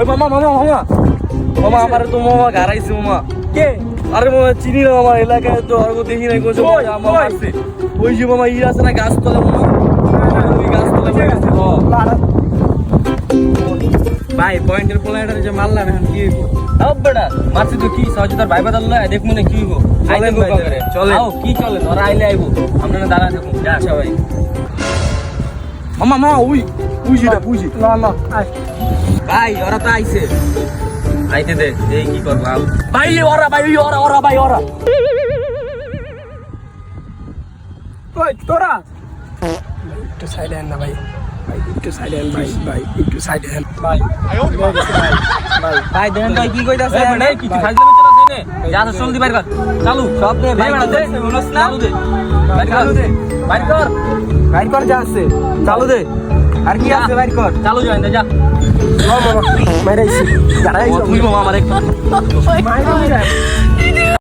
ওই মামা মামা মামা মামা আমার তো মামা গারাইছে মামা কে আরে মামা চিনি না আমার এলাকায় তো আর দেখি নাই কোন সময় মামা আসছে ওই যে মামা ইয়ে আছে না গাছতলা মামা ওই গাছতলা গেছে ভাই পয়েন্টের প্লেয়ারের যে মারলাম এখন কি হইব বেটা মারছি তো কি সহজে ভাই বাদাল দেখ মনে কি হইব চলেন ভাই, চলেন। আও কি চলে ওরা আইলে আইবো আমরা না দাঁড়া দেখুন যা সবাই মামা মামা ওই যেটা বুঝি ভাই ওরা তো আইছে আইতে দে এই কি করবো ভাই ওরা ভাই ওরা ভাই ওরা ওই তোরা একটু সাইডে আন না ভাই ভাই একটু সাইডে আন ভাই ভাই একটু সাইডে আন ভাই ভাই দেখেন তো কি কইতাছে এই কি ফাজলামি চলছে নে যা তো জলদি বাইর কর চালু সব দে ভাই বেটা দে বলছ না চালু দে বাইর কর চালু দে বাইর কর বাইর কর যা আছে চালু দে আর কি আছে বাইর কর চালু যাই না যা মামা মাইরাইছি যারাই তুই মামা আমার একটা মাইরাইছি